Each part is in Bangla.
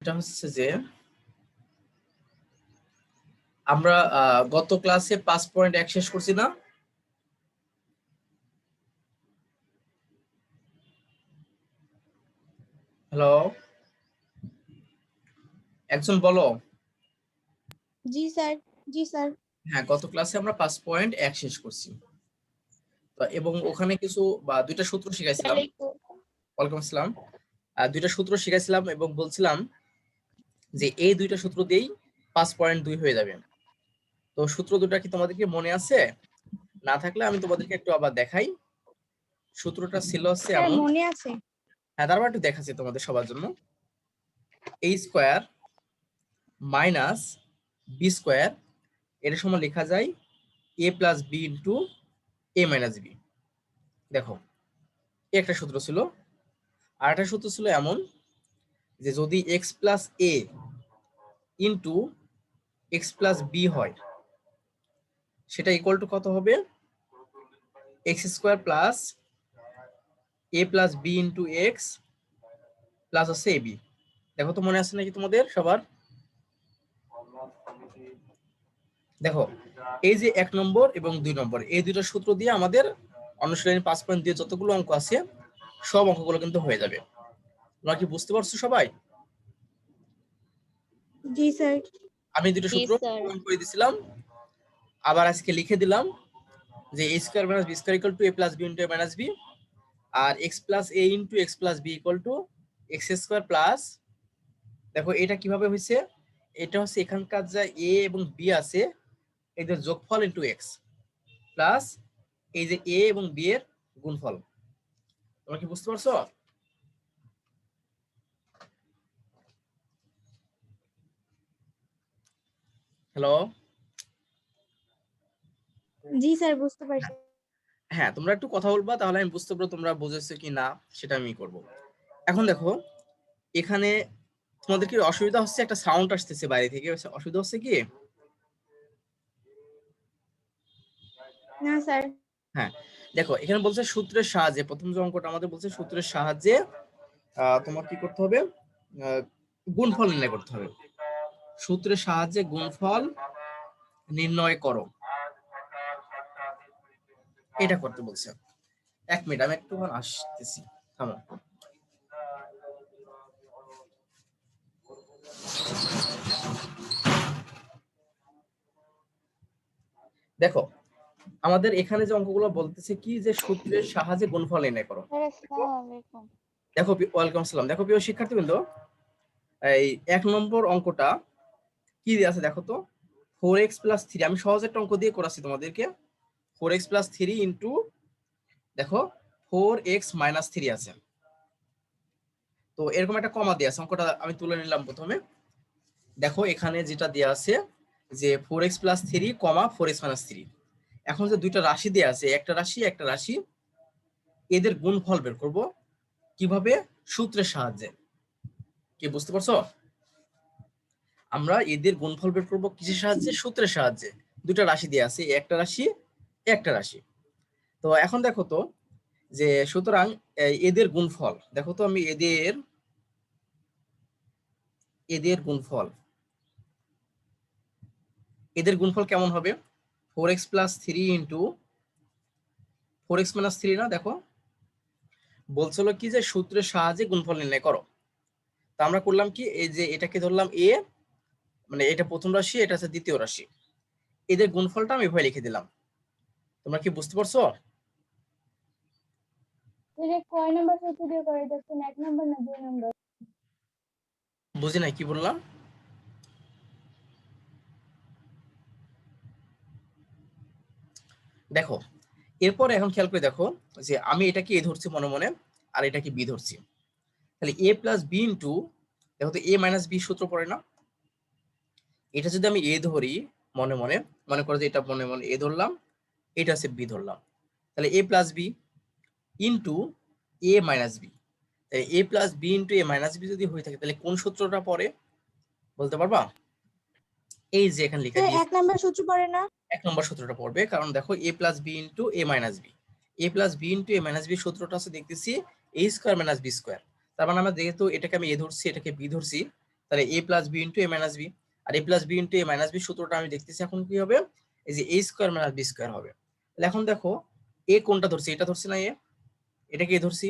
এটা হচ্ছে যে আমরা গত ক্লাসে 5.1 শেষ করছি না? হ্যালো, একজন বলো। জি স্যার। জি স্যার। হ্যাঁ, গত ক্লাসে আমরা 5.1 শেষ করছি। তো এবং ওখানে কিছু বা দুইটা সূত্র শিখাইছিলাম। ওয়ালাইকুম আসসালাম। দুইটা সূত্র শিখাইছিলাম এবং বলছিলাম যে এই দুইটা সূত্র দিয়েই 5.2 হয়ে যাবে। তো সূত্র দুটা কি তোমাদেরকে মনে আছে? না থাকলে আমি তোমাদেরকে একটু আবার দেখাই। সূত্রটা ছিল হচ্ছে স্যার এমন। মনে আছে। হ্যাঁ, তারপর একটু দেখাচ্ছি তোমাদের সবার জন্য। a square minus B square এর সমান লেখা যায় a plus B into A minus B. দেখো, একটা সূত্র ছিল। আর একটা সূত্র ছিল এমন যে যদি x plus a into x plus B হয়, সেটা ইকুয়াল টু কত হবে? X square plus a plus B into x plus হচ্ছে এ বি। দেখো তো মনে আছে নাকি তোমাদের সবার? দেখো, এই যে 1 নম্বর এবং 2 নম্বর এই দুটো সূত্র দিয়ে আমাদের অনুশীলনী 5.2 যতগুলো অঙ্ক আছে সব অঙ্কগুলো কিন্তু হয়ে যাবে। তোমরা কি বুঝতে পারছো সবাই? জি স্যার। আমি দুটো জি সূত্র স্যার। প্রমাণ করে দিছিলাম, আবার আজকে লিখে দিলাম যে a square minus B square equal to a plus B into a minus B, আর x plus a into x plus b equal to x square plus. দেখো এটা কিভাবে হয়েছে? এটা হচ্ছে এখানকার যা a এবং b আছে এদের যোগফল ইনটু x প্লাস এই যে a এবং b এর গুণফল। তোমরা কি বুঝতে পারছো? হ্যালো। জি স্যার বুঝতে পারছি। হ্যাঁ, তোমরা একটু কথা বলবা, তাহলে আমি বুঝতে পারবো তোমরা বুঝেছো কি না, সেটা আমি করব। এখন দেখো, এখানে তোমাদের কি অসুবিধা হচ্ছে? একটা সাউন্ড আসতেছে বাইরে থেকে, অসুবিধা হচ্ছে কি? না স্যার। হ্যাঁ, দেখো এখানে বলছে সূত্রের সাহায্যে, প্রথম যে অঙ্কটা আমাদের বলছে সূত্রের সাহায্যে তোমার কি করতে হবে? আহ, গুণফল নির্ণয় করতে হবে। সূত্রের সাহায্যে গুণফল নির্ণয় করো, এটা করতে বলছে। 1 মিনিট, আমি একটু আসতেছি, থামো। দেখো, আমাদের এখানে যে অঙ্কগুলো বলতেছে কি যে সূত্রের সাহায্যে গুণফল নির্ণয় করো। স্যার আসসালামু আলাইকুম। দেখো, ওয়ালাইকুম আসসালাম। দেখো প্রিয় শিক্ষার্থীবৃন্দ, এই 1 নম্বর অঙ্কটা কি দিয়ে আছে দেখো তো। 4x প্লাস 3, আমি সহজ একটা অঙ্ক দিয়ে করাচ্ছি তোমাদেরকে। 4x প্লাস 3 ইন্টু, দেখো 4x মাইনাস 3 আছে। তো এরকম একটা কমা দিয়ে আছে, অঙ্কটা আমি তুলে নিলাম প্রথমে। দেখো এখানে যেটা দেওয়া আছে যে 4x প্লাস 3 কমা 4x মাইনাস 3। এখন যে দুইটা রাশি দেওয়া আছে, একটা রাশি একটা রাশি, এদের গুণফল বের করব কিভাবে? সূত্রের সাহায্যে। কি বুঝতে পারছো? আমরা এদের গুণফল বের করব কিসের সাহায্যে? সূত্রের সাহায্যে। দুইটা রাশি দেওয়া আছে, একটা রাশি একটা রাশি। তো এখন দেখো তো যে সুতরাং এদের গুণফল দেখো তো, আমি এদের এদের গুণফল এদের গুণফল কেমন হবে? 4x plus 3 into 4x minus 3 না? দেখো বলছিল কি যে সূত্রের সাহায্যে গুণফল নির্ণয় করো। তা আমরা করলাম কি, এই যে এটাকে ধরলাম এ, মানে এটা প্রথম রাশি, এটা হচ্ছে দ্বিতীয় রাশি, এদের গুণফলটা আমি এভাবে লিখে দিলাম। তোমরা কি বুঝতে পারছো? এটা কয় নাম্বার সূত্র দিয়ে করে দেখছেন, 1 নাম্বার না 2 নাম্বার? বুঝি নাই, কি বললাম? দেখো, এরপরে এখন খেয়াল করে দেখো যে আমি এটাকে এ ধরছি মনে মনে, আর এটাকে বি ধরছি। তাহলে এ প্লাস বি ইন্টু, দেখো তো এ মাইনাস বি সূত্র পড়ে না? এটা যদি আমি এ ধরি মনে মনে, মনে করো যে এটা মনে মনে এ ধরলাম, এটা হচ্ছে বি ধরলাম, তাহলে a plus B into A minus B. A plus B into A minus B যদি হয়ে থাকে, তাহলে কোন সূত্রটা পড়ে বলতে পারবা? এই যে এখানে লিখে স্যার দিয়েছি, 1 নাম্বার সূত্র পড়ে না? 1 নম্বর সূত্রটা পড়বে। কারণ দেখো এ প্লাস বি ইন্টু এ মাইনাস বি, এ প্লাস বি ইন্টু এ মাইনাস বি সূত্রটা হচ্ছে দেখতেছি এ স্কোয়ার মাইনাস বি স্কোয়ার। তার মানে আমরা যেহেতু এটাকে আমি এ ধরছি, এটাকে বি ধরছি, তাহলে a plus B into A minus B, আর a plus B into A minus B সূত্রটা আমি দেখতেছি এখন কি হবে, এই যে a square minus B square হবে। তাহলে এখন দেখো এ কোনটা ধরছি, এটা ধরছি না, এটাকে ধরছি,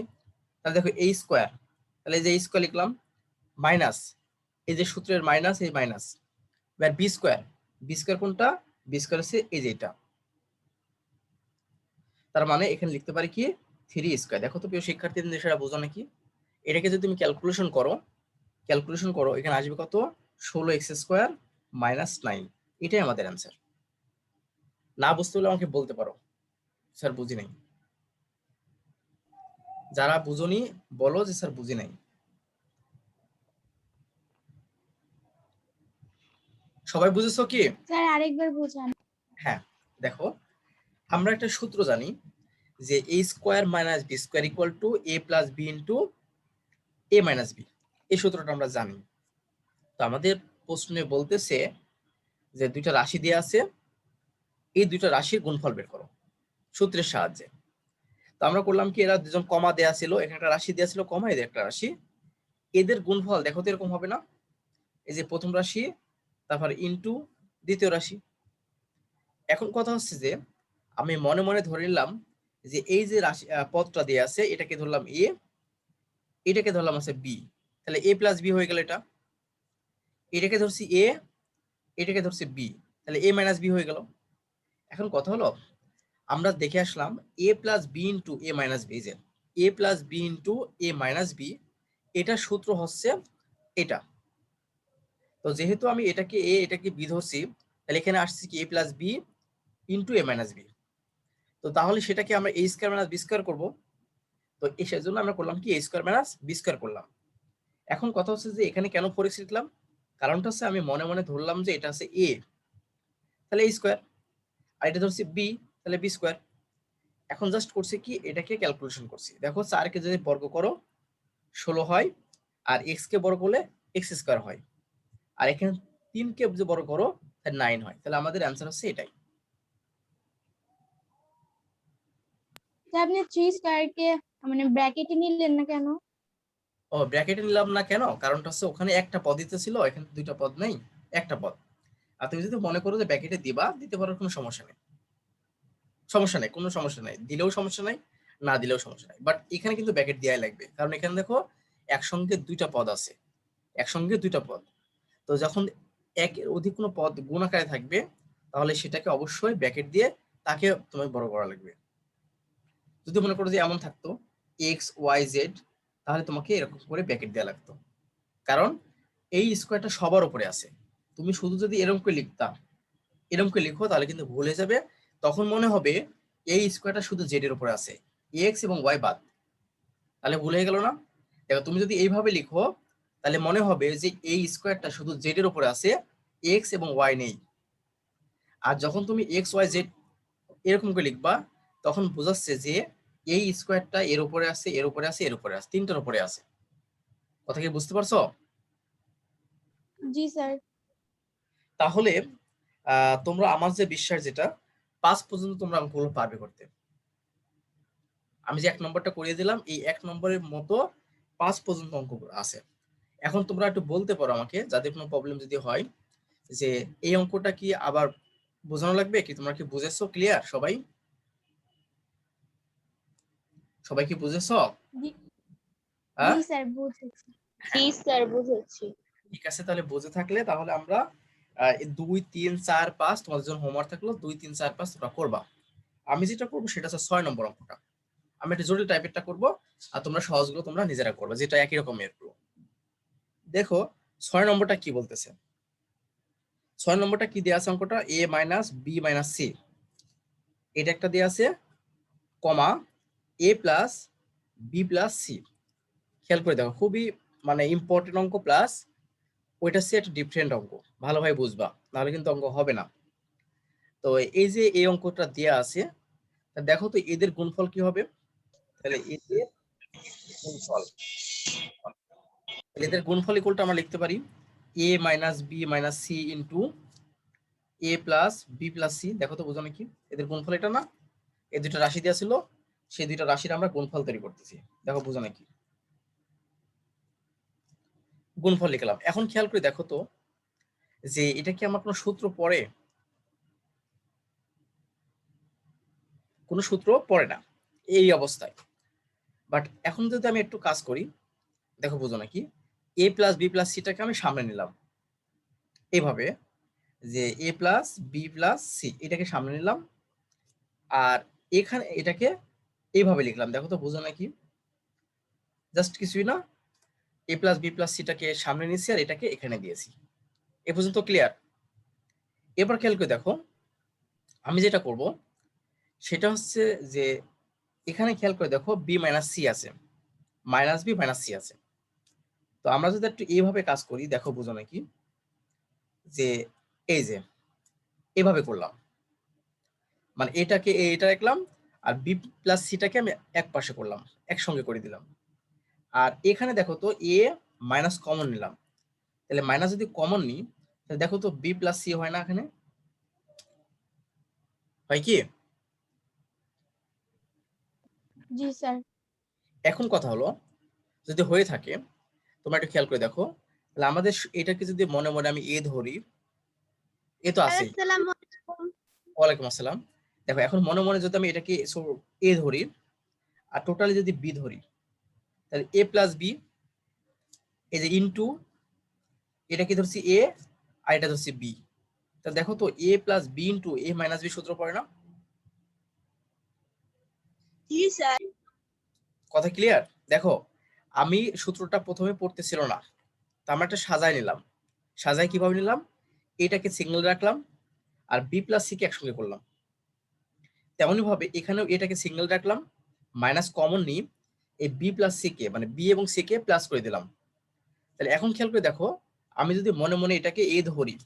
তাহলে দেখো a স্কোয়ার, তাহলে এই যে a স্কোয়ার লিখলাম মাইনাস এই যে সূত্রের মাইনাস এই মাইনাস, এবার বি স্কোয়ার, বি স্কোয়ার কোনটা, বি স্কোয়ার হচ্ছে এই যে এটা, তার মানে এখানে লিখতে পারি কি 3 স্কোয়ার। দেখো তো প্রিয় শিক্ষার্থীদের সেটা বোঝো নাকি, এটাকে যদি তুমি ক্যালকুলেশন করো এখানে আসবে কত, 16x স্কোয়ার মাইনাস 9, এটাই আমাদের অ্যান্সার। না বুঝতে হলে আমাকে বলতে পারো স্যার বুঝি নাই, যারা বুঝোনি বলো যে স্যার বুঝি নাই। সবাই বুঝেছো কি? স্যার আরেকবার বোঝান। হ্যাঁ, দেখো আমরা একটা সূত্র জানি যে a square minus B square equal to a plus B into A minus B, এই সূত্রটা আমরা জানি। তো আমাদের প্রশ্নে বলতেছে যে দুইটা রাশি দেওয়া আছে, এই দুইটা রাশির গুণফল বের করো সূত্রের সাহায্যে। তো আমরা করলাম কি, এরা দুজন কমা দেয়া ছিল, এখানে একটা রাশি দেয়া ছিল কমা, এদের একটা রাশি, এদের গুণফল দেখো তো এরকম হবে না, এই যে প্রথম রাশি তারপর ইনটু দ্বিতীয় রাশি। এখন কথা হচ্ছে যে আমি মনে মনে ধরে নিলাম যে এই যে রাশি পদটা দেয়া আছে এটাকে ধরলাম এ, এটাকে ধরলাম আছে বি, তাহলে এ প্লাস বি হয়ে গেল, এটাকে ধরছি এ, এটাকে ধরছি বি, তাহলে এ মাইনাস বি হয়ে গেল। এখন কথা হলো আমরা দেখে আসলাম এ প্লাস বি ইন্টু এ মাইনাস বি, যে এ প্লাস বি ইন্টু এ মাইনাস বি, এটা সূত্র হচ্ছে এটা। তো যেহেতু আমি এটাকে এ এটাকে বি ধরছি, তাহলে এখানে আসছে কি এ প্লাস বি ইন্টু এ মাইনাস বি, তো তাহলে সেটাকে আমরা এ স্কোয়ার মাইনাস বি স্কোয়ার করবো। তো এই সেজন্য আমরা করলাম কি a square minus B square করলাম। এখন কথা হচ্ছে যে এখানে কেন 4x লিখলাম, কারণটা হচ্ছে আমি মনে মনে ধরলাম যে এটা হচ্ছে এ, তাহলে এ স্কোয়ার, আর এটা ধরছি বি, তাহলে বি স্কোয়ার। এখন জাস্ট করছি কি এটাকে ক্যালকুলেশন করছি, দেখো 4 কে যদি বর্গ করো 16 হয়, আর x কে বর্গ করলে x স্কোয়ার হয়, আর এখানে 3 কে যদি বর্গ করো তাহলে 9 হয়, তাহলে আমাদের অ্যান্সার হচ্ছে এটাই। স্যার আপনি 3 স্কয়ারকে মানে ব্র্যাকেটে নিলেন না কেন? ও ব্র্যাকেটে নিলাম না কেন, কারণটা হচ্ছে ওখানে একটা পদই তো ছিল, এখানে দুইটা পদ নেই, একটা পদ। আর তুমি যদি মনে করো যে ব্র্যাকেটে দিবা, দিতে পারো, কোনো সমস্যা নেই, সমস্যা নেই, কোনো সমস্যা নাই, দিলেও সমস্যা নাই, না দিলেও সমস্যা নাই, বাট এখানে কিন্তু ব্র্যাকেট দেওয়াই লাগবে, কারণ এখানে দেখো একসঙ্গে দুইটা পদ আছে, একসঙ্গে দুইটা পদ। তো যখন একের অধিক কোনো পদ গুণ আকারে থাকবে, তাহলে সেটাকে অবশ্যই ব্র্যাকেট দিয়ে তাকে তোমায় বড় করা লাগবে। যদি মনে করো যে এমন থাকতো এক্স ওয়াই জেড, তাহলে তোমাকে এরকম করে ব্র্যাকেট দেওয়া লাগতো, কারণ এই স্কোয়ারটা সবার উপরে আছে। তুমি শুধু যদি এরকম করে লিখতা, এরকম করে লিখো, তাহলে কিন্তু ভুল হয়ে যাবে, তখন মনে হবে এই স্কোয়ারটা শুধু জেড এর উপরে আছে, এক্স এবং ওয়াই বাদ, তাহলে ভুল হয়ে গেল না। দেখো তুমি যদি এইভাবে লিখো, তাহলে মনে হবে যে এই স্কোয়ারটা শুধু জেড এর উপরে আছে, এক্স এবং ওয়াই নেই। আর যখন তুমি এক্স ওয়াই জেড এরকম করে লিখবা, তখন বোঝাচ্ছে যে এই স্কোয়ারটা এর উপরে আছে, এর উপরে আছে, এর উপরে আছে, তিনটার উপরে আছে। কথা কি বুঝতে পারছো? জি স্যার। তাহলে তোমরা আমার যে বিশ্বাস যেটা 5 পর্যন্ত তোমরা অঙ্কগুলো পারবে করতে। আমি যে 1 নম্বরটা করিয়ে দিলাম, এই 1 নম্বরের মতো 5 পর্যন্ত অঙ্ক আছে। এখন তোমরা একটু বলতে পারো আমাকে, যাদের কোনো প্রবলেম যদি হয়, যে এই অঙ্কটা কি আবার বোঝানো লাগবে কি, তোমরা কি বুঝেছো? ক্লিয়ার সবাই? সবাই কি বুঝেছো? জি হ্যাঁ, জি স্যার বুঝেছি। জি স্যার বুঝেছি। ঠিক আছে, তাহলে বুঝে থাকলে তাহলে আমরা 2 3 4 5 তোমাদের জন্য হোমওয়ার্ক থাকলো, 2 3 4 5 তোমরা করবা। আমি যেটা করবো সেটা হচ্ছে 6 নম্বর অঙ্কটা, আমি একটা জটিল টাইপেরটা করবো, আর তোমরা সহজগুলো তোমরা নিজেরা করবে, যেটা একই রকমের। দেখো 6 নম্বরটা কি বলতেছে, 6 নম্বরটা কি দেয়া আছে অঙ্কটা, a minus B minus C, এটা একটা দেয়া আছে, comma a plus B plus C. খেয়াল করে দেখো, খুবই মানে ইম্পর্টেন্ট অঙ্ক, প্লাস ওইটা হচ্ছে একটা ডিফারেন্ট অঙ্ক, ভালোভাবে বুঝবা, নাহলে কিন্তু অঙ্ক হবে না। তো এই যে এই অঙ্কটা দেয়া আছে, তা দেখো তো এদের গুণফল কি হবে, তাহলে এদের গুণফল, এদের গুণফল ইকুয়ালটা আমরা লিখতে পারি a minus B minus C into A plus B plus C. দেখো তো বোঝো নাকি, এদের গুণফল এটা না, এই দুটো রাশি দেওয়া ছিল, সেই দুইটা রাশির আমরা গুণফল তৈরি করতেছি, দেখো বোঝো নাকি। গুণফল লিখলাম। এখন খেয়াল করে দেখো তো যে এটা কি আমার কোনো সূত্র পড়ে? কোনো সূত্র পড়ে না এই অবস্থায়। বাট এখন যদি আমি একটু কাজ করি, দেখো বুঝো নাকি, a প্লাস বি প্লাস সিটাকে আমি সামনে নিলাম এভাবে, যে a plus B plus C এটাকে সামনে নিলাম, আর এখানে এটাকে এইভাবে লিখলাম। দেখো তো বুঝো নাকি, জাস্ট কিছুই না, a প্লাস বি প্লাস সিটাকে সামনে নিয়েছি আর এটাকে এখানে দিয়েছি। এ পর্যন্ত ক্লিয়ার? এবার খেয়াল করে দেখো আমি যেটা করব সেটা হচ্ছে যে এখানে খেয়াল করে দেখো বি মাইনাস সি আছে, মাইনাস বি মাইনাস সি আছে। তো আমরা যদি একটু এইভাবে কাজ করি, দেখো বুঝো নাকি, যে এই যে এভাবে করলাম, মানে এটাকে এটা রাখলাম আর বি প্লাস সিটাকে আমি এক পাশে করলাম, একসঙ্গে করে দিলাম। আর এখানে দেখো তো এ মাইনাস কমন নিলাম, তাহলে মাইনাস যদি কমন নিই তাহলে দেখো তো বি প্লাস সি হয় না এখানে, হয় কি? জি স্যার। এখন কথা হলো যদি হয়ে থাকে তোমরা একটু খেয়াল করে দেখো, তাহলে আমাদের এটাকে যদি মনে মনে আমি এ ধরি, এ তো আছেই। আসসালামু আলাইকুম। ওয়ালাইকুম আসসালাম। দেখো এখন মনে মনে যদি আমি এটাকে এ ধরি আর টোটালি যদি বি ধরি, তাহলে এ প্লাস বি, এই যে ইনটু এটাকে ধরছি এ আর এটা ধরছি বি, তা দেখো তো এ plus B into a minus b সূত্র পড়ে না? জি স্যার। কথা ক্লিয়ার? দেখো আমি সূত্রটা প্রথমে পড়তেছিল না, তা আমরা একটা সাজায় নিলাম। সাজায় কিভাবে নিলাম, এটাকে সিগন্যাল রাখলাম আর বি প্লাস সি কে একসঙ্গে করলাম। তেমনি ভাবে এখানেও এটাকে সিগন্যাল রাখলাম, মাইনাস কমন নিয়ে এই বি প্লাস সি কে মানে বি এবং সি কে প্লাস করে দিলাম। তাহলে এখন খেয়াল করে দেখো আমি যদি মনে মনে এটাকে এ ধরি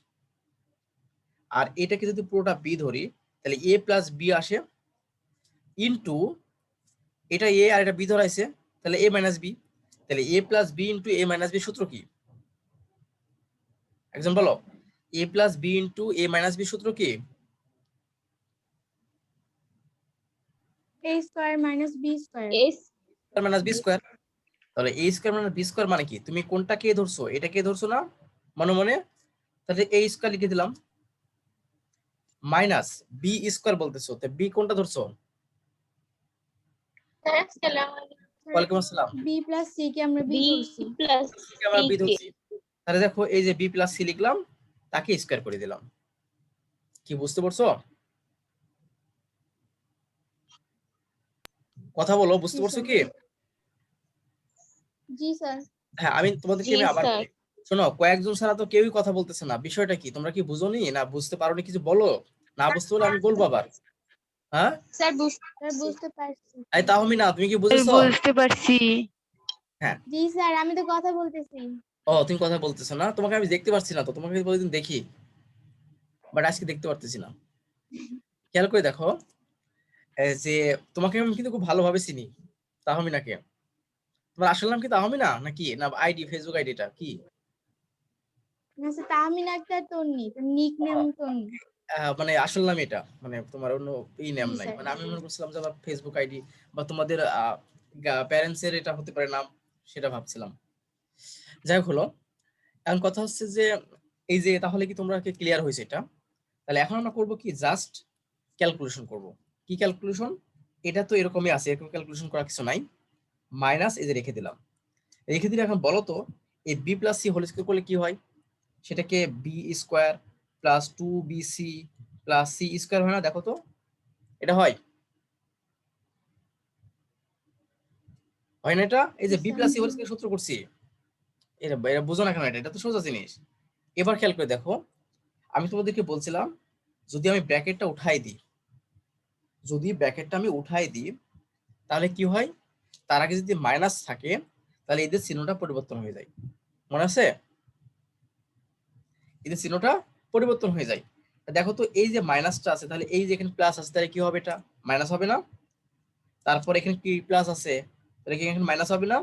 আর এটাকে যদি পুরোটা বি ধরি, তাহলে এ প্লাস বি আসে ইনটু এটা এ আর এটা বি ধরাইছে, তাহলে এ মাইনাস বি, তাহলে a plus B into A minus b সূত্র কি? একজন বলো, a plus B into A minus b সূত্র কি? A square minus B square. S minus B square. তাহলে a square minus B square মানে কি, তুমি কোনটা কে ধরছো, এটা কে ধরছো না মনে মনে, তাহলে এ স্কোয়ার লিখে দিলাম, মাইনাস বি স্কোয়ার বলতেছো, তো বি কোনটা ধরছো? আসসালামু আলাইকুম। ওয়ালাইকুম আসসালাম। বি প্লাস সি কে আমরা বি বি ধরছি। প্লাস কে আমরা সি বি কে। ধরছি, তাহলে দেখো এই যে বি প্লাস সি লিখলাম, তাকে স্কোয়ার করে দিলাম। কি বুঝতে পারছো? কথা বলো, জি বুঝতে পারছো স্যার। কি? জি স্যার। হ্যাঁ আমি তোমাদেরকে জি আমি আবার স্যার। বলি, শোনো কয়েকজন ছাড়া তো কেউই কথা বলতেছে না, বিষয়টা কি তোমরা কি বুঝোনি না বুঝতে পারোনি, কিছু বলো, না বুঝতে হলে আমি বলবো আবার। হ্যাঁ স্যার বুঝতে স্যার পারছি। বুঝতে পারছি। এই তাহমি না, তুমি কি বুঝেছো? বুঝতে পারছি। হ্যাঁ। জি স্যার, আমি তো কথা বলতেছি। ও তুমি কথা বলতেছো না, তোমাকে আমি দেখতে পাচ্ছি না তো, তোমাকে প্রতিদিন দেখি বাট আজকে দেখতে পারতেছি না। খেয়াল করে দেখো যে তোমাকে আমি কিন্তু খুব ভালোভাবে চিনি, তাহমিনাকে। তোমার আসল নাম কি তাহমিনা নাকি না আইডি, ফেসবুক আইডিটা কি? না স্যার, তাহমিন আক্তার তন্নি, নিক নেম তন্নি। মানে আসল নাম এটা, মানে তোমার অন্য নাম জি নাই? স্যার। মানে আমি মনে করছিলাম যে আমার ফেসবুক আইডি বা তোমাদের প্যারেন্টস এর এটা হতে পারে নাম, সেটা ভাবছিলাম। যাই হোক হলো, এখন কথা হচ্ছে যে এই যে তাহলে কি তোমরা কি ক্লিয়ার হয়েছে এটা? তাহলে এখন আমরা করব কি, জাস্ট ক্যালকুলেশন করব। কি ক্যালকুলেশন? এটা তো এরকমই আছে, এরকম ক্যালকুলেশন করার কিছু নাই। মাইনাস এই যে রেখে দিলাম, রেখে দিলে এখন বলো তো এই B plus C whole square করলে কি হয়? সেটাকে B square plus 2bc plus C square হয় না? দেখো তো এটা হয় হয় না? এটা এই জি যে B sir. Plus C whole square সূত্র করছি, এটা এটা বুঝো না কেন? এটা এটা তো সোজা জিনিস। এবার খেয়াল করে দেখো আমি তোমাদেরকে বলছিলাম যদি আমি ব্র্যাকেটটা উঠাই দিই, যদি ব্র্যাকেটটা আমি উঠাই দিই তাহলে কি হয়, তার আগে যদি মাইনাস থাকে তাহলে এদের চিহ্নটা পরিবর্তন হয়ে যায়, মনে আছে? এদের চিহ্নটা পরিবর্তন হয়ে যায়। দেখো তো এই যে মাইনাসটা আছে, তাহলে এই যে এখানে প্লাস আছে, তাহলে কি হবে, এটা মাইনাস হবে না? তারপর এখানে কি প্লাস আছে, তাহলে কি এখানে মাইনাস হবে না?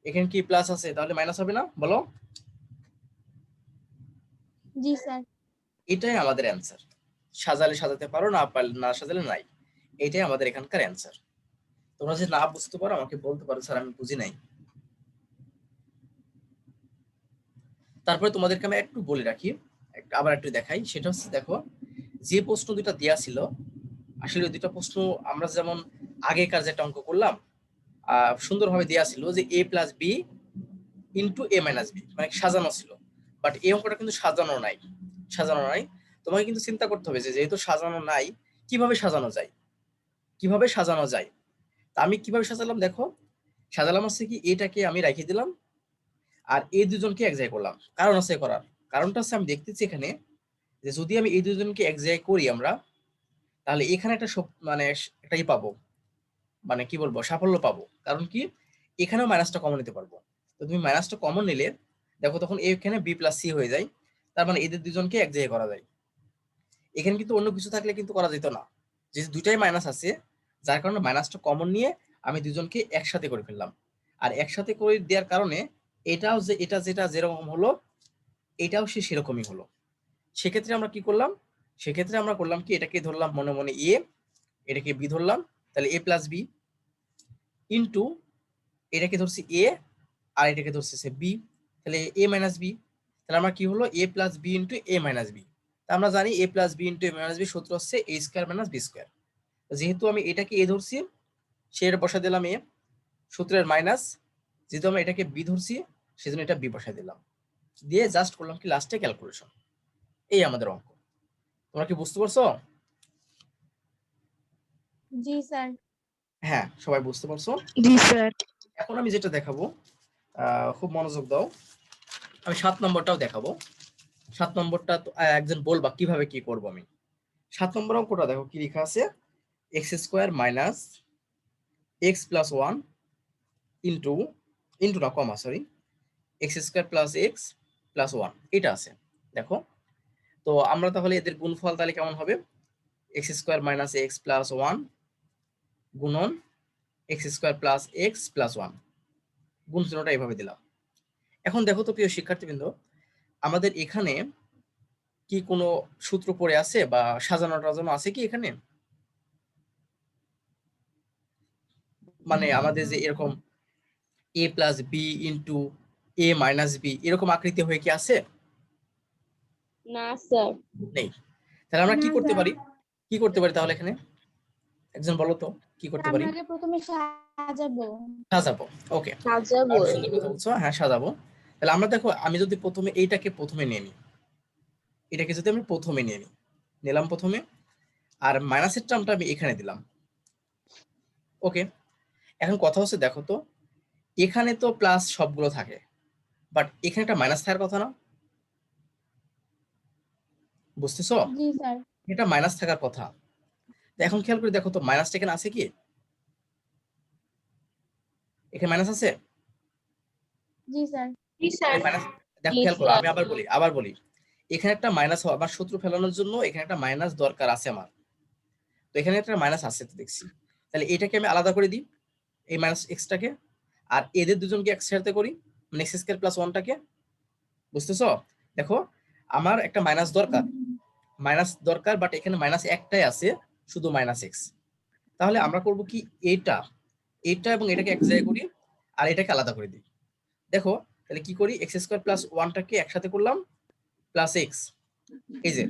এখানে কি প্লাস আছে, তাহলে মাইনাস হবে না? বলো। জি স্যার। এটাই আমাদের অ্যান্সার। সাজালে সাজাতে পারো, না পারলে না সাজালে নাই। এটাই আমাদের এখানকার অ্যান্সার। তোমরা যদি না বুঝতে পারো আমাকে বলতে পারো, স্যার আমি বুঝি নাই। তারপরে তোমাদেরকে আমি একটু বলে রাখি, আবার একটু দেখাই। সেটা হচ্ছে দেখো, যে প্রশ্ন দুটা দেয়া ছিল, আসলে ওই দুটা প্রশ্ন আমরা যেমন আগেকার যেটা অঙ্ক করলাম সুন্দরভাবে দেয়া ছিল যে a plus B into a minus B, মানে সাজানো ছিল। বাট এই অঙ্কটা কিন্তু সাজানো নাই, সাজানো নাই। তোমাকে কিন্তু চিন্তা করতে হবে যে যেহেতু সাজানো নাই, কিভাবে সাজানো যায়, কিভাবে সাজানো যায়। তা আমি কিভাবে সাজালাম দেখো, সাজালাম হচ্ছে কি, এটাকে আমি রেখে দিলাম আর এই দুজনকে এক জায়গায় করলাম। কারণ আছে করার, কারণটা হচ্ছে আমি দেখতেছি এখানে যে যদি আমি এই দুজনকে এক জায়গায় করি আমরা, তাহলে এখানে একটা মানে একটা পাবো, মানে কি বলবো, সাফল্য পাবো। কারণ কি, এখানেও মাইনাসটা কমন নিতে পারবো। তো তুমি মাইনাসটা কমন নিলে দেখো তখন এখানে বি প্লাস সি হয়ে যায়, তার মানে এদের দুজনকে এক জায়গায় করা যায়। এখানে কিন্তু অন্য কিছু থাকলে কিন্তু করা যেত না, যেহেতু দুটাই মাইনাস আছে, যার কারণে মাইনাসটা কমন নিয়ে আমি দুজনকে একসাথে করে ফেললাম। আর একসাথে করে দেওয়ার কারণে এটাও যে এটা যেটা যেরকম হলো, এটাও সে সেরকমই হলো। সেক্ষেত্রে আমরা কি করলাম, সেক্ষেত্রে আমরা করলাম কি, এটাকে ধরলাম মনে মনে এ, এটাকে বি ধরলাম, তাহলে এ প্লাস বি ইন্টু এটাকে ধরছি এ আর এটাকে ধরছে সে বি, তাহলে এ মাইনাস বি। তাহলে আমরা কি হলো, এ প্লাস বি ইন্টু এ মাইনাস বি। তা আমরা জানি এ প্লাস বি ইন্টু এ মাইনাস বি সূত্র হচ্ছে এ স্কোয়ার মাইনাস বি স্কোয়ার। যেহেতু আমি এটাকে এ ধরছি, সে এটা বসা দিলাম এ, সূত্রের মাইনাস, যেহেতু আমরা এটাকে বি ধরছি সেজন্য এটা বি বসা দিলাম, দিয়ে জাস্ট করলাম কি লাস্টে ক্যালকুলেশন। এই আমাদের অঙ্ক। তোমরা কি বুঝতে পারছো? জি স্যার। হ্যাঁ, সবাই বুঝতে পারছো? জি স্যার। এখন আমি যেটা দেখাবো, খুব মনোযোগ দাও, আমি 7 নম্বরটাও দেখাবো। 7 নম্বরটা তো একজন বলবা কিভাবে কি করব আমি। 7 নম্বর অঙ্কটা দেখো কি লেখা আছে, x square minus x plus one into, into না কমা sorry, x square plus x plus one, এটা আছে। দেখো, তো আমরা তাহলে এদের গুণফল তাহলে কেমন হবে, x square minus x plus one গুণন x square plus x plus one, গুণ চিহ্নটা এইভাবে দিলাম। এখন দেখো তো প্রিয় শিক্ষার্থীবৃন্দ, আমাদের এখানে কি কোনো সূত্র পড়ে আছে বা সাজানো টাজানো আছে কি এখানে? মানে আমাদের যে এরকম এ প্লাস বি ইন্টু এ মাইনাস বি এরকম আকৃতি হয়ে কি আছে? না স্যার। নেই। তাহলে আমরা কি না করতে স্যার। পারি, কি করতে পারি তাহলে এখানে, একজন বলো তো কি করতে পারি? আমরা আগে প্রথমে সাজাবো। সাজাবো। ওকে, সাজাবো। সুন্দর কথা বলছো, হ্যাঁ সাজাবো। তাহলে আমরা দেখো, আমি যদি প্রথমে এইটাকে প্রথমে নিয়ে নিই, এটাকে যদি আমি প্রথমে নিয়ে নিই, নিলাম প্রথমে, আর মাইনাসের টার্মটা আমি এখানে দিলাম। ওকে, এখন কথা হচ্ছে দেখো তো, এখানে তো প্লাস সবগুলো থাকে, বাট এখানে একটা মাইনাস থাকার কথা না? বুঝতেছো? জি স্যার। এটা মাইনাস থাকার কথা। তো এখন খেয়াল করে দেখো তো, মাইনাসটা এখানে আছে কি? এখানে মাইনাস আছে? জি স্যার। জি স্যার। মাইনাস, দেখো জি খেয়াল করো, স্যার। আমি আবার বলি, এখানে একটা মাইনাস, আমার শত্রু ফেলানোর জন্য এখানে একটা মাইনাস দরকার আছে আমার। তো এখানে একটা মাইনাস আছে তো দেখছি, তাহলে এটাকে আমি আলাদা করে দিই, এই মাইনাস এক্সটাকে, আর এদের দুজনকে একসাথে করি, মানে এক্স স্কয়ার প্লাস ওয়ানটাকে। বুঝতেছো? দেখো, আমার একটা মাইনাস দরকার, মাইনাস দরকার, বাট এখানে মাইনাস একটাই আছে, শুধু মাইনাস এক্স। তাহলে আমরা করব কি, এইটা এইটা এবং এটাকে এক জায়গায় করি আর এটাকে আলাদা করে দিই। দেখো তাহলে কি করি, এক্স স্কয়ার প্লাস ওয়ানটাকে একসাথে করলাম প্লাস এক্স, এই যে,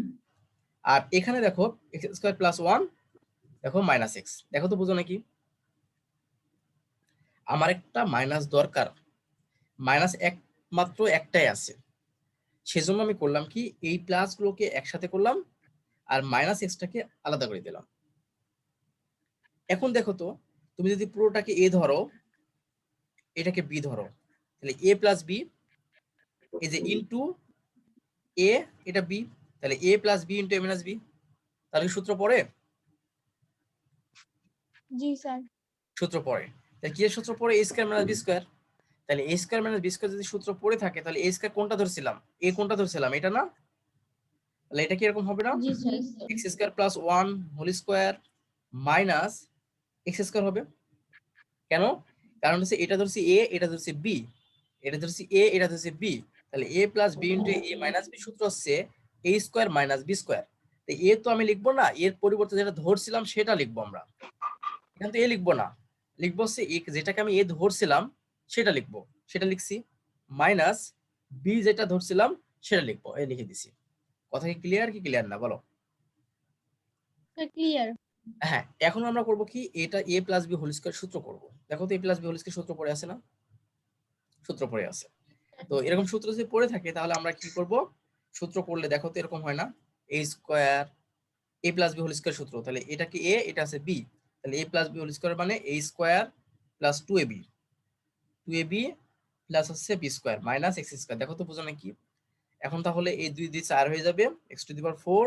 আর এখানে দেখো এক্স স্কয়ার প্লাস ওয়ান, দেখো মাইনাস এক্স। দেখো তো বুঝো নাকি, আমার একটা মাইনাস দরকার, মাইনাস একমাত্র একটাই আছে, সেজন্য আমি করলাম কি, এই প্লাস গুলোকে একসাথে করলাম আর মাইনাস এক্সটাকে আলাদা করে দিলাম। এখন দেখো তো, তুমি যদি পুরোটাকে এ ধরো, এটাকে বি ধরো, তাহলে এ প্লাস বি, এই যে ইনটু এ, এটা বি, তাহলে a plus B into A minus b, তাহলে কি সূত্র পড়ে? জি স্যার। সূত্র পড়ে। তাহলে কি এর সূত্র পড়ে, এ স্কয়ার মাইনাস বি স্কয়ার। তাহলে এ স্কয়ার মাইনাস বি স্কয়ার যদি সূত্র পড়ে থাকে, তাহলে এ স্কয়ার কোনটা ধরছিলাম, এ কোনটা ধরছিলাম, এটা না? তাহলে এটা কি এরকম হবে না, জি sir. X square plus one whole square minus x square হবে। কেন? কারণ হচ্ছে এটা ধরছি এ, এটা ধরছি বি, এটা ধরছি এ, এটা ধরছি বি, তাহলে a plus B into A minus b সূত্র হচ্ছে এ স্কয়ার মাইনাস বি স্কয়ার। তো এ তো আমি লিখবো না, এর পরিবর্তে যেটা ধরছিলাম সেটা লিখবো আমরা, এখানে তো এ লিখবো না, লিখবো হচ্ছে যেটাকে আমি এ ধরছিলাম সেটা লিখবো, সেটা লিখছি মাইনাস বি যেটা ধরছিলাম সেটা লিখবো, এই লিখে দিছি। কথা কি ক্লিয়ার না বলো? ক্লিয়ার। হ্যাঁ, এখন আমরা করব কি, এটা a plus B whole square সূত্র করব। দেখো তো a plus B whole square সূত্র পড়ে আছে না? সূত্র পড়ে আছে। তো এরকম সূত্র যদি পড়ে থাকে তাহলে আমরা কি করব, সূত্র করলে দেখো তো এরকম হয় না, a square a plus B whole square সূত্র, তাহলে এটা কি a, এটা আছে b, তাহলে a plus B whole square মানে a square plus 2ab plus হচ্ছে b square minus x square. দেখো তো বোঝো নাকি? এখন তাহলে এই 2 দিয়ে 4 হয়ে যাবে, x to the power 4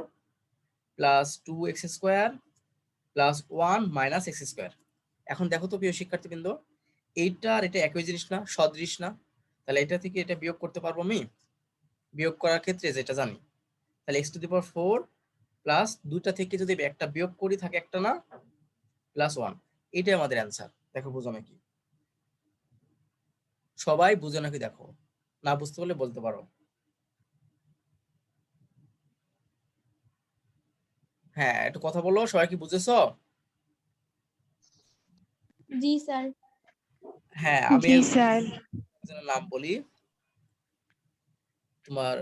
plus 2x square plus 1 minus x square. এখন দেখো তো প্রিয় শিক্ষার্থীবৃন্দ, এইটা আর এটা একই জিনিস না, সদৃশ না? তাহলে এটা থেকে এটা বিয়োগ করতে পারবো আমি? বিয়োগ করার ক্ষেত্রে যেটা জানি, তাহলে x to the power 4 plus দুইটা থেকে যদি একটা বিয়োগ করি থাকে একটা না, প্লাস 1, এটাই আমাদের অ্যান্সার। দেখো বুঝো নাকি? সবাই বুঝো নাকি দেখো? না বুঝতে পারলে বলতে পারো। হ্যাঁ, একটু কথা বলো, সবাই কি বুঝেছো? জি স্যার। হ্যাঁ, আমি জি স্যার। একজনের নাম বলি, তোমার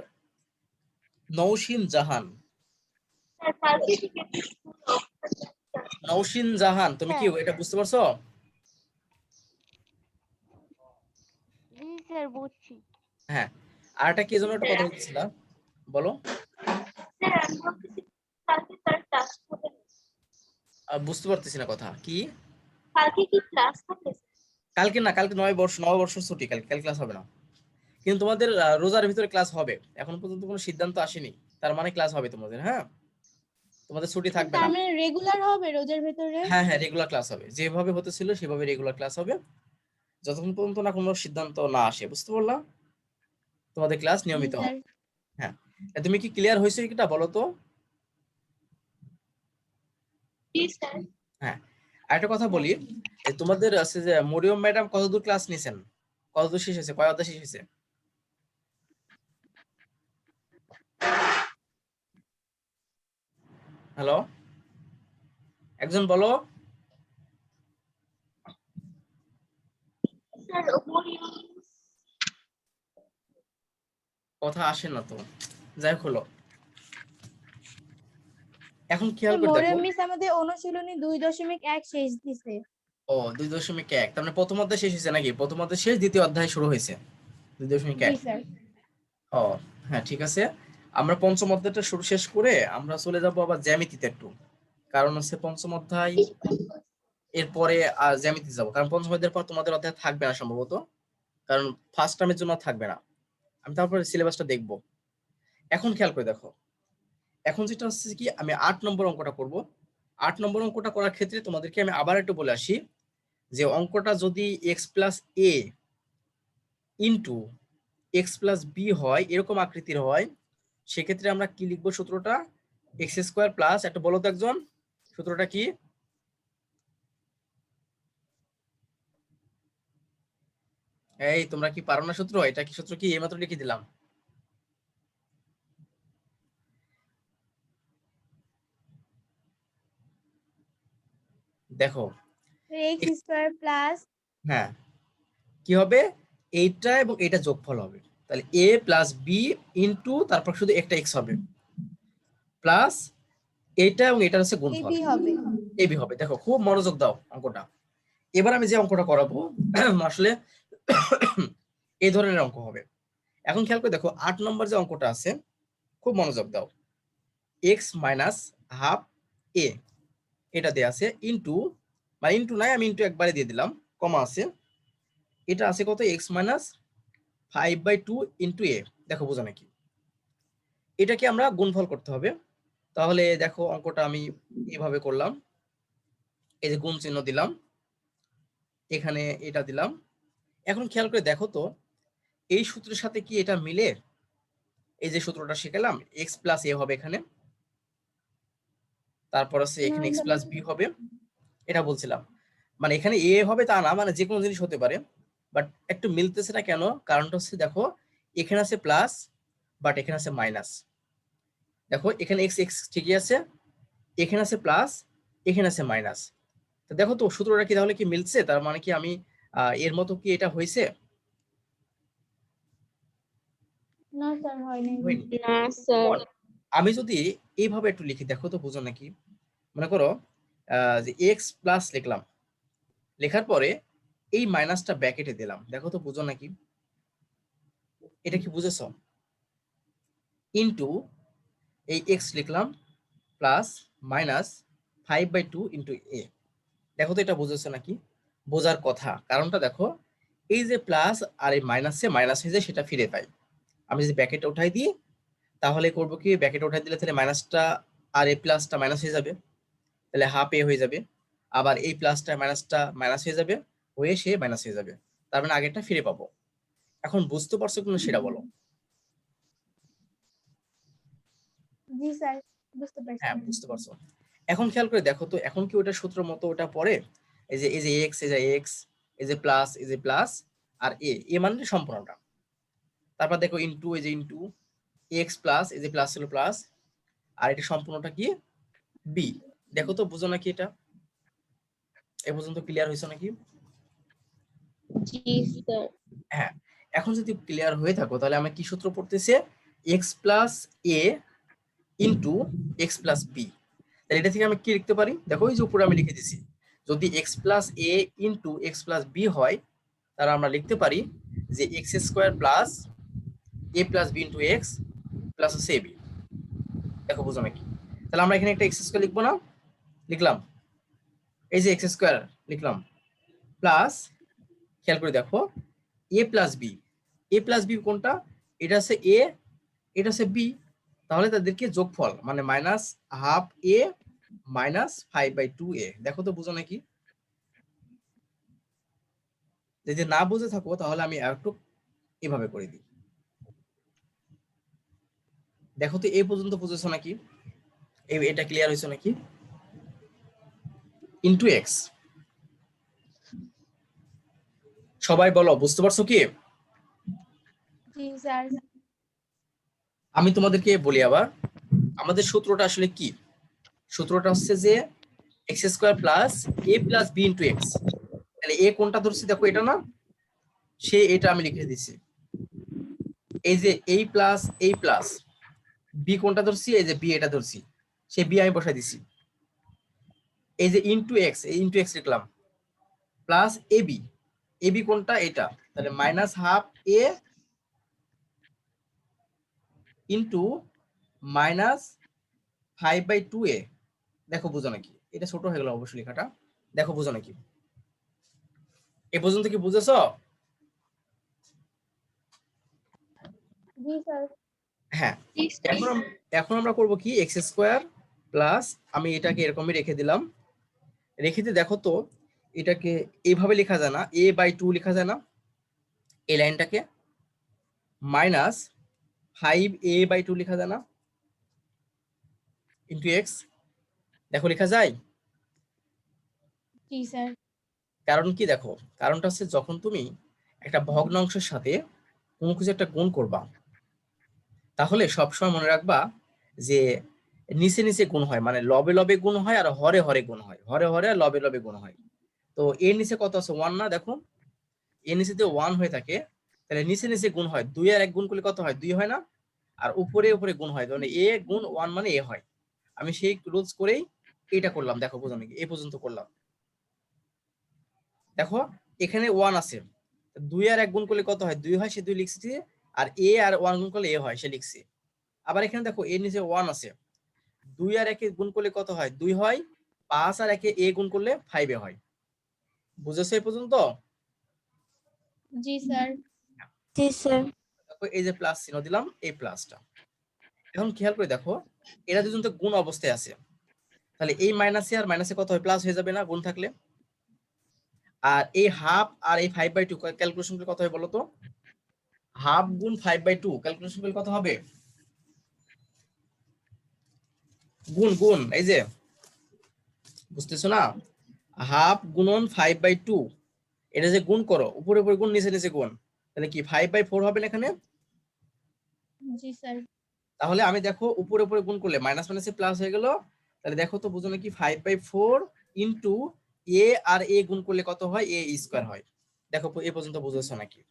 নৌশিন জাহান। নৌশিন জাহান, তুমি কি এটা বুঝতে পারছো? জি স্যার বুঝছি। হ্যাঁ, আর একটা কি জন্য একটা কথা বলতেছিলাম, বলো। বুঝতে পারতেছি না কথা কি। কালকে কি ক্লাস হবে? কালকে না, কালকে নববর্ষ ছুটি, কালকে ক্লাস হবে না। কিন্তু তোমাদের রোজার ভিতরে ক্লাস হবে, এখন পর্যন্ত কোনো সিদ্ধান্ত আসেনি, তার মানে ক্লাস হবে তোমাদের। হ্যাঁ, তোমাদের ছুটি থাকবে তার না। মানে রেগুলার হবে রোজার ভেতরে? হ্যাঁ হ্যাঁ, রেগুলার ক্লাস হবে, যেভাবে হতেছিল সেভাবে রেগুলার ক্লাস হবে, যতক্ষণ পর্যন্ত না কোনো সিদ্ধান্ত না আসে। বুঝতে পারলাম? তোমাদের ক্লাস জি নিয়মিত স্যার। হবে। হ্যাঁ, তুমি কি ক্লিয়ার হয়েছে এটা বলো তো? জি স্যার। হ্যাঁ, আরেকটা কথা বলি, তোমাদের আছে যে মরিয়ম ম্যাডাম কতদূর ক্লাস নিছেন, কতদূর শেষ হয়েছে, কয় অধ্যায় শেষ হয়েছে? হ্যালো, একজন বলো। স্যার কথা আসে না তো, যাই হোক হলো। এখন খেয়াল করে দেখো। মরিয়ম মিস আমাদের অনুশীলনী 2.1 শেষ দিছে। ও 2.1, তার মানে প্রথম অধ্যায় শেষ হয়েছে নাকি? প্রথম অধ্যায় শেষ, দ্বিতীয় অধ্যায় শুরু হয়েছে 2.1। জি স্যার। ও হ্যাঁ, ঠিক আছে। আমরা পঞ্চম অধ্যায়টা শুরু শেষ করে আমরা চলে যাব আবার জ্যামিতিতে একটু, কারণ হচ্ছে পঞ্চম অধ্যায় এরপরে আর জ্যামিতি যাব, কারণ পঞ্চম অধ্যায়ের পর তোমাদের অধ্যায় থাকবে না সম্ভবত, কারণ ফার্স্ট টার্মের জন্য থাকবে না। আমি তারপরে সিলেবাসটা দেখব। এখন খেয়াল করে দেখো, এখন যেটা হচ্ছে কি, আমি 8 নম্বর অঙ্কটা করব। 8 নম্বর অঙ্কটা করার ক্ষেত্রে তোমাদেরকে আমি আবার একটু বলে আসি, যে অঙ্কটা যদি x plus a into x plus B হয়, এরকম আকৃতির হয়, সেক্ষেত্রে আমরা কি লিখবো সূত্রটা? এক্স স্কোয়ার প্লাস, একটা বলো তো একজন, সূত্রটা কি? এই তোমরা কি পারো না সূত্র? এটা কি সূত্র কি এইমাত্র লিখে দিলাম? দেখো, এক্স স্কয়ার প্লাস হ্যাঁ, কি হবে, এইটা এবং এটা যোগফল হবে, তাহলে a প্লাস বি ইন্টু তারপর শুধু একটা এক্স হবে, প্লাস এইটা এবং এটা হচ্ছে গুণফল, এবি হবে। এবি হবে। দেখো খুব মনোযোগ দাও অঙ্কটা। এবার আমি যে অঙ্কটা করাবো আসলে এই ধরনের অঙ্ক হবে। এখন খেয়াল করে দেখো, 8 নম্বর যে অঙ্কটা আছে, খুব মনোযোগ দাও। এক্স মাইনাস হাফ এ, এটা দেয়া আছে, ইন্টু, মানে ইন্টু নাই, আমি ইন্টু একবারে দিয়ে দিলাম, কমা আছে, এটা আছে কত, এক্স মাইনাস 5/2 ইন্টু এ। দেখো বোঝা নাকি? এটাকে আমরা গুণফল করতে হবে। তাহলে দেখো অঙ্কটা আমি এইভাবে করলাম, এই যে গুণ চিহ্ন দিলাম, এখানে এটা দিলাম। এখন খেয়াল করে দেখো তো, এই সূত্রের সাথে কি এটা মিলে? এই যে সূত্রটা শিখালাম, এক্স প্লাস এ হবে এখানে, তারপর আছে না এখানে এক্স স্যার। প্লাস বি হবে, এটা বলছিলাম। মানে এখানে এ হবে তা না, মানে যে কোনো জিনিস হতে পারে, বাট একটু মিলতেছে না কেন? কারণটা হচ্ছে দেখো, এখানে আছে প্লাস, বাট এখানে আছে মাইনাস। দেখো এখানে এক্স এক্স ঠিকই আছে, এখানে আছে প্লাস, এখানে আছে মাইনাস। তো দেখো তো সূত্রটা কি তাহলে কি মিলছে? তার মানে কি আমি এর মতো কি এটা হয়েছে? না স্যার হয় নাই। হয়নি। না স্যার। আমি যদি এইভাবে একটু লিখি, দেখো তো বুঝো নাকি। মনে করো যে এক্স প্লাস লিখলাম, লেখার পরে এই মাইনাসটা ব্র্যাকেটে দিলাম, দেখো তো বুঝো নাকি। এটা কি বুঝেছো? ইন্টু এই এক্স লিখলাম প্লাস মাইনাস 5/2 ইন্টু এ। দেখো তো এটা বুঝেছো নাকি? বোঝার কথা, কারণটা দেখো, এই যে প্লাস আর এই মাইনাসে মাইনাস হয়ে যায় সেটা ফিরে পাই। আমি যদি ব্র্যাকেটে উঠাই দিই তাহলে করবো কি, ব্র্যাকেটে উঠাই দিলে তাহলে মাইনাসটা আর এই প্লাসটা মাইনাস হয়ে যাবে, তাহলে হাফ এ হয়ে যাবে। আবার এই প্লাসটা মাইনাসটা মাইনাস হয়ে যাবে, হয়ে সে মাইনাস হয়ে যাবে, তার মানে আগেরটা ফিরে পাবো। এখন বুঝতে পারছো কিনা সেটা বলো। জি স্যার, বুঝতে পারছি। হ্যাঁ বুঝতে পারছো। এখন খেয়াল করে দেখো তো, এখন কি ওটা সূত্র মতো ওটা পড়ে? এই যে এক্স, এই যে এক্স, এই যে প্লাস, এই যে প্লাস, আর এ মানে সম্পূর্ণটা। তারপর দেখো ইনটু, এই যে ইনটু এক্স প্লাস, এই যে প্লাস হলো প্লাস, আর এটা সম্পূর্ণটা কি বি। দেখো তো বুঝো নাকি এটা? এ পর্যন্ত ক্লিয়ার হয়েছে নাকি? জি স্যার। হ্যাঁ। এখন যদি ক্লিয়ার হয়ে থাকো তাহলে আমরা কি সূত্র পড়তেছে? X plus a into x plus B. তাহলে এটা থেকে আমি কি লিখতে পারি? দেখো এই যে উপরে আমি লিখে দিছি, যদি x plus a into x plus B হয়, তাহলে আমরা লিখতে পারি যে x square plus a plus B into x plus হচ্ছে এ বি। দেখো বুঝো নাকি? তাহলে আমরা এখানে একটা এক্স স্কোয়ার লিখবো না? লিখলাম, এই যে এক্স স্কোয়ার লিখলাম প্লাস, খেয়াল করে দেখো, এ প্লাস বি। এ প্লাস বি কোনটা? এটা হচ্ছে এ, এটা হচ্ছে বি, তাহলে তাদেরকে যোগফল মানে মাইনাস হাফ এ মাইনাস 5/2 এ। দেখো তো বুঝো নাকি? যদি না বুঝে থাকো তাহলে আমি একটু এভাবে করে দিই। দেখো তো এই পর্যন্ত বুঝেছো নাকি? এটা ক্লিয়ার হয়েছে নাকি? Into x. সবাই বলো বুঝতে পারছো কি? জি স্যার। আমি তোমাদেরকে বলি আবার, আমাদের সূত্রটা আসলে কি? সূত্রটা হচ্ছে যে x square plus a plus B into x. তাহলে এ কোনটা ধরছি দেখো, এটা না, সে এটা আমি লিখে দিছি, এই যে এই প্লাস বি কোনটা ধরছি, এই যে বি এটা ধরছি, সে বি আমি বসাই দিছি। এই যে ইন্টু এক্স, এই ইন্টু এক্স লিখলাম প্লাস এবি, এবি কোনটা এটা, তাহলে মাইনাস হাফ এ ইন্টু মাইনাস 5/2 এ। দেখো বুঝো নাকি? এটা ছোট হয়ে গেল অবশ্যই লেখাটা, দেখো বুঝো নাকি? এ পর্যন্ত কি বুঝেছো? জি স্যার। হ্যাঁ। জি স্যার। এখন আমরা করব কি, এক্স স্কোয়ার প্লাস, আমি এটাকে এরকমই রেখে দিলাম, রেখে দিয়ে দেখো তো এটাকে এইভাবে লেখা যায় না, a/2 লেখা যায় না এই লাইনটাকে, মাইনাস 5a/2 লেখা যায় না ইন্টু এক্স। দেখো লেখা যায়? জি স্যার। কারণ কি দেখো, কারণটা হচ্ছে যখন তুমি একটা ভগ্নাংশের সাথে কোনো কিছু একটা গুণ করবা, তাহলে সবসময় মনে রাখবা যে নিচে নিচে গুণ হয়, মানে লবে লবে গুণ হয় আর হরে হরে গুণ হয়, হরে হরে আর লবে লবে গুণ হয়। তো এর নিচে কত আছে? 1 না? দেখো এর নিচে যদি 1 হয়ে থাকে তাহলে নিচে নিচে গুণ হয়, 2 আর 1 গুণ করলে কত হয়? 2 হয় না? আর উপরে উপরে গুণ হয়, মানে এ গুণ 1 মানে এ হয়। আমি সেই রুলস করেই এটা করলাম, দেখো বুঝো নাকি? এই পর্যন্ত করলাম। দেখো এখানে 1 আছে, 2 আর 1 গুণ করলে কত হয়? 2 হয়, সে 2 লিখছি, আর এ আর 1 গুণ করলে এ হয়, সে লিখছি। আবার এখানে দেখো এর নিচে 1 আছে, 2 আর 1 গুণ করলে কত হয়? 2 হয়, 5 আর 1 এ গুণ করলে 5 এ হয়। বুঝেছো এই পর্যন্ত? জি স্যার। জি স্যার। দেখো এই যে প্লাস চিহ্ন দিলাম, এই প্লাসটা। এখন খেয়াল করে দেখো, এরা দুজন তো গুণ অবস্থায় আছে, তাহলে এই মাইনাসে আর মাইনাসে কত হয়? প্লাস হয়ে যাবে না গুণ থাকলে? আর এই হাফ আর এই 5/2 ক্যালকুলেশন করলে কত হয় বলো তো? হাফ গুণ 5/2 ক্যালকুলেশন করলে কত হবে? গুণ গুণ, এই যে বুঝতেছো না? হাফ গুণন 5/2, এটা যে গুণ করো, উপরে উপরে গুণ, নিচে নিচে গুণ, তাহলে কি 5/4 হবে না এখানে? জি স্যার। তাহলে আমি দেখো উপরে উপরে গুণ করলে মাইনাস মাইনাসে প্লাস হয়ে গেল, তাহলে দেখো তো বুঝো নাকি? 5/4 ইন্টু এ আর এ গুণ করলে কত হয়? এ স্কোয়ার হয়। দেখো এ পর্যন্ত বুঝেছো নাকি?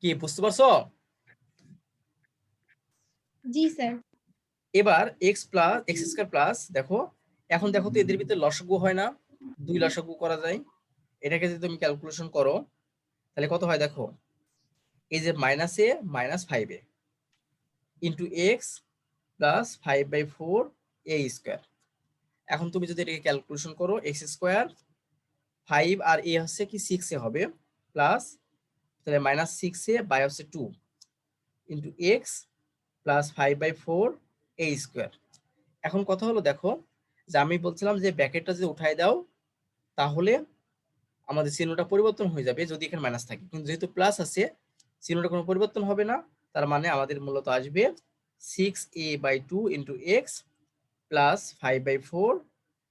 কি বুঝতে পারছো? জি স্যার। এবার x স্কয়ার প্লাস, দেখো এখন দেখো তো এদের ভিতরে লসাগু হয় না, 2 লসাগু করা যায়। এটাকে যদি তুমি ক্যালকুলেশন করো তাহলে কত হয় দেখো, এই যে -a -5a into x plus 5/4 a square. এখন তুমি যদি এটাকে ক্যালকুলেশন করো, এক্স স্কোয়ার 5 আর a হচ্ছে কি 6a হবে, প্লাস তাহলে -6a বাই হচ্ছে 2 into x plus 5/4 a square. এখন কথা হলো দেখো, যে আমি বলছিলাম যে ব্র্যাকেটটা যদি উঠাই দাও তাহলে আমাদের চিহ্নটা পরিবর্তন হয়ে যাবে যদি এখানে মাইনাস থাকে, কিন্তু যেহেতু প্লাস আছে চিহ্নটা কোনো পরিবর্তন হবে না। তার মানে আমাদের মূলত আসবে 6a/2 into x plus 5/4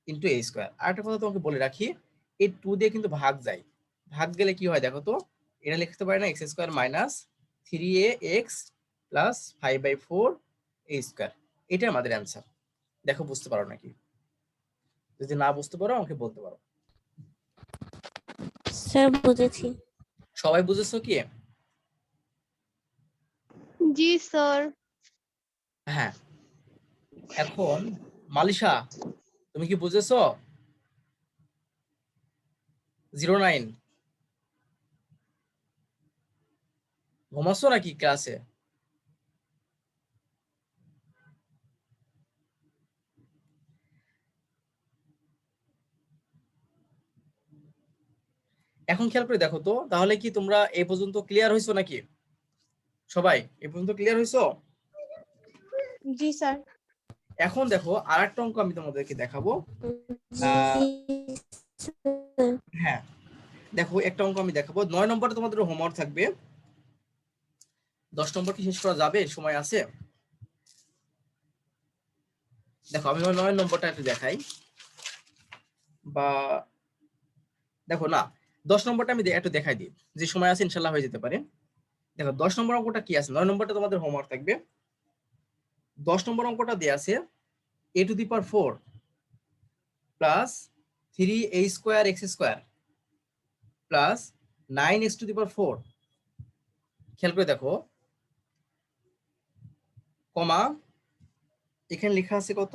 into a square. আর একটা কথা তোমাকে বলে রাখি, এই 2 দিয়ে কিন্তু ভাগ যায়, ভাগ গেলে কি হয় দেখো তো, এটা লিখতে পারে না, x square minus 3ax plus 5/4 a square. এটা আমাদের অ্যান্সার। দেখো বুঝতে পারো নাকি? যদি না বুঝতে পারো আমাকে বলতে পারো। স্যার বুঝেছি। সবাই বুঝেছো কি? জি স্যার। হ্যাঁ। এখন মালিশা, তুমি কি বুঝেছো? 09 ঘুমাচ্ছ নাকি ক্লাসে? এখন খেয়াল করে দেখো তো, তাহলে কি তোমরা এই পর্যন্ত ক্লিয়ার হইছো নাকি? সবাই এই পর্যন্ত ক্লিয়ার হইছো? জি স্যার। এখন দেখো আরেকটা অঙ্ক আমি তোমাদেরকে দেখাবো। জি স্যার। হ্যাঁ, দেখো একটা অঙ্ক আমি দেখাবো। 9 নম্বরে তোমাদের হোমওয়ার্ক থাকবে। 10 নম্বর কি শেষ করা যাবে? সময় আছে? দেখো আমি 9 নম্বরটা একটু দেখাই, বা দেখো না 10 নম্বরটা আমি একটু দেখাই দিই, যে সময় আছে ইনশাল্লাহ হয়ে যেতে পারে। দেখো 10 নম্বর অঙ্কটা কি আছে, 9 নম্বরটা তোমাদের হোমওয়ার্ক থাকবে। 10 নম্বর অঙ্কটা দেয়া আছে a⁴ plus 3a² plus 9x⁴। খেয়াল করে দেখো, কমা এখানে লেখা আছে কত,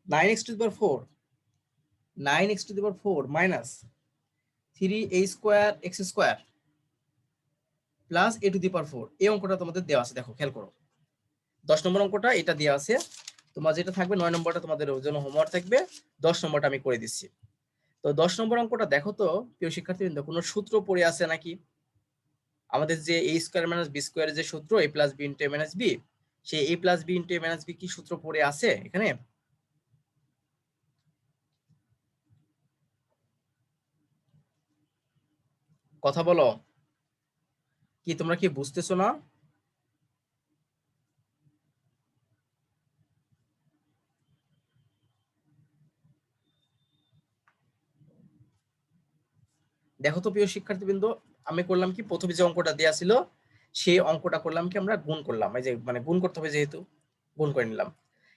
9x⁴, 9x⁴ minus 3a² plus a⁴। এই অঙ্কটা তোমাদের দেওয়া আছে, দেখো খেয়াল করো। 10 নম্বর অঙ্কটা এটা দেওয়া আছে, তোমার যেটা থাকবে 9 নম্বরটা তোমাদের জন্য হোমওয়ার্ক থাকবে, 10 নম্বরটা আমি করে দিচ্ছি। তো 10 নম্বর অঙ্কটা দেখো তো প্রিয় শিক্ষার্থীবৃন্দ, কোনো সূত্র পড়ে আছে নাকি? আমাদের যে a² - b² যে সূত্র, a + b * a - b, সেই a + b * a - b কি সূত্র পড়ে আছে এখানে? কথা বলো, কি তোমরা কি বুঝতেছো না? দেখো তো প্রিয় শিক্ষার্থীবৃন্দ, আমি করলাম কি, প্রথমে যে অঙ্কটা দেওয়া ছিল সেই অঙ্কটা করলাম কি, আমরা গুণ করলাম, এই যে মানে গুণ করতে হবে যেহেতু গুণ করে নিলাম।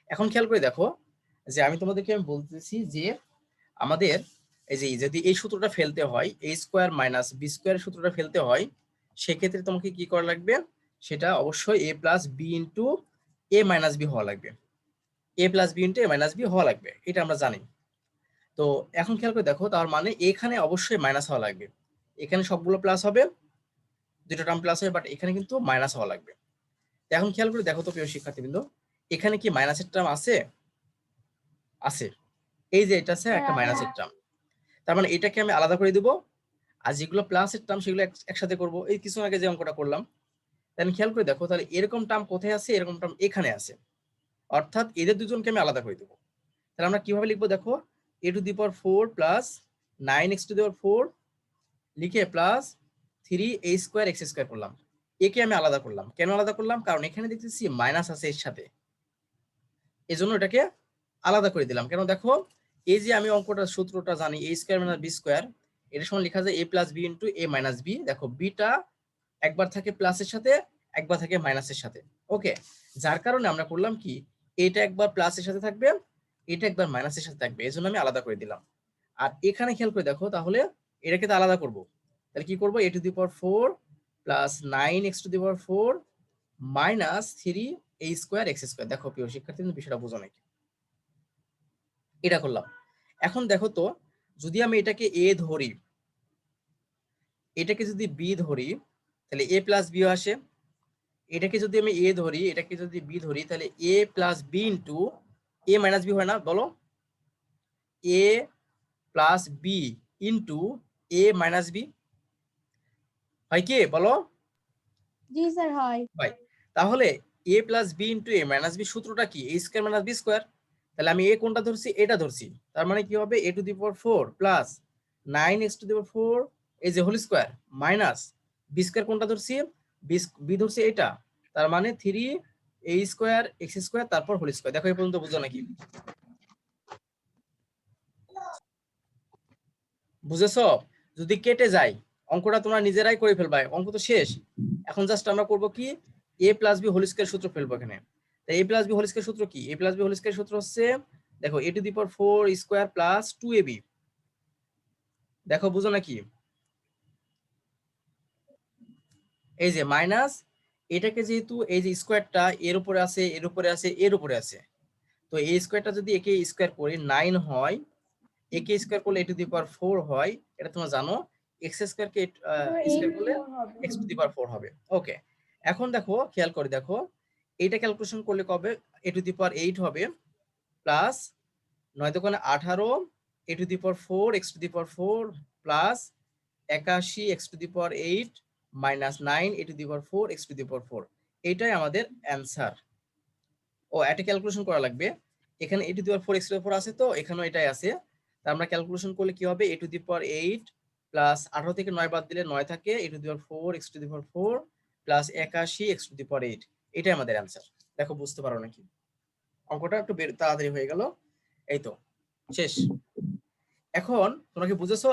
এখন খেয়াল করে দেখো, যে আমি তোমাদেরকে আমি বলতেছি যে আমাদের এই যে যদি এই সূত্রটা ফেলতে হয়, a² - b² সূত্রটা ফেলতে হয়, সেক্ষেত্রে তোমাকে কি করা লাগবে, সেটা অবশ্যই a + b * a - b হওয়া লাগবে, a + b * a - b হওয়া লাগবে, এটা আমরা জানি। তো এখন খেয়াল করে দেখো, তার মানে এখানে অবশ্যই মাইনাস হওয়া লাগবে। এখানে সবগুলো প্লাস হবে, দুটো টার্ম প্লাস হবে, বাট এখানে কিন্তু মাইনাস হওয়া লাগবে। তো এখন খেয়াল করে দেখো তো প্রিয় শিক্ষার্থীবৃন্দ, এখানে কি মাইনাসের টার্ম আছে? আছে, এই যে এটা আছে একটা মাইনাসের টার্ম, তার মানে এটাকে আমি আলাদা করে দিব, আর যেগুলো প্লাসের টার্ম সেগুলো একসাথে করব, এই কিছু আগে যে অঙ্কটা করলাম। তাহলে খেয়াল করে দেখো, তাহলে এরকম টার্ম কোথায় আছে, এরকম টার্ম এখানে আছে, অর্থাৎ এদের দুজনকে আমি আলাদা করে দেবো। তাহলে আমরা কিভাবে লিখবো দেখো, a⁴ প্লাস 9x⁴ লিখে প্লাস 3a² করলাম, একে আমি আলাদা করলাম। কেন আলাদা করলাম? কারণ এখানে দেখতেছি মাইনাস আছে এর সাথে, এজন্য এটাকে আলাদা করে দিলাম। কেন দেখো, এই যে আমি অঙ্কটার সূত্রটা জানি, a² - b², এটার সময় লেখা যায় a + b * a - b। দেখো বিটা একবার থাকে প্লাসের সাথে, একবার থাকে মাইনাসের সাথে, ওকে। যার কারণে আমরা করলাম কি, এটা একবার প্লাসের সাথে থাকবে, এটা একবার মাইনাসের সাথে থাকবে, এজন্য আমি আলাদা করে দিলাম। আর এখানে খেয়াল করে দেখো, তাহলে এটাকে তো আলাদা করব, তাহলে কি করব, a⁴ plus 9x⁴ minus 3a² x²। দেখো প্রিয় শিক্ষার্থী, কিন্তু বিষয়টা বোঝো নাকি? এটা করলাম। এখন দেখো তো, যদি আমি এটাকে a ধরি, এটাকে যদি b ধরি, তাহলে a প্লাস b আসে। এটাকে যদি আমি a ধরি, এটাকে যদি b ধরি, তাহলে a plus b into a minus b হয় না? বলো, a plus b into a minus b হয় কি? বলো। জি স্যার হয়। হয়। তাহলে a plus b into a minus b সূত্রটা কি? a square minus b square. তাহলে আমি a কোনটা ধরছি? এটা ধরছি। তার মানে কি হবে? a⁴ প্লাস 9x⁴ এই যে whole square minus b square কোনটা ধরছি? b ধরছি এটা। তার মানে 3a² x² তারপর হোল স্কয়ার। দেখো এই পর্যন্ত বুঝো নাকি? বুঝেছো? যদি কেটে যায়, অঙ্কটা তোমরা নিজেরাই করে ফেলবা, অঙ্ক তো শেষ। এখন জাস্ট আমরা করব কি, a plus b whole square সূত্র ফেলবো এখানে। তাই a plus b whole square সূত্র কি? a plus b whole square সূত্র হচ্ছে, দেখো a⁴ স্কয়ার প্লাস 2ab। দেখো বুঝো নাকি? এই যে মাইনাস, এটাকে যেহেতু এই যে স্কয়ারটা এর উপরে আছে, এর উপরে আছে, এর উপরে আছে, তো এই স্কয়ারটা যদি একে স্কয়ার করি 9 হয়, একে স্কয়ার করলে a⁴ হয়, এটা তোমরা জানো। x স্কয়ার কে স্কয়ার করলে x⁴ হবে। ওকে, এখন দেখো খেয়াল করে দেখো, এইটা ক্যালকুলেশন করলে কবে? a⁴ হবে প্লাস 9 দোকানে 18 a⁴ x⁴ plus 81 x⁴ minus 9 a⁴ x⁴। এইটাই আমাদের অ্যান্সার। ও এটা ক্যালকুলেশন করা লাগবে। এখানে a⁴ x⁴ আছে, তো এখানেও এটাই আছে। তা আমরা ক্যালকুলেশন করলে কি হবে? a⁴ প্লাস 18 থেকে 9 বাদ দিলে 9 থাকে, a⁴ x⁴ প্লাস 81 x⁴। এটাই আমাদের অ্যান্সার। দেখো বুঝতে পারো নাকি? অঙ্কটা একটু তাড়াতাড়ি হয়ে গেল। এই তো শেষ। এখন তোমরা কি বুঝেছো?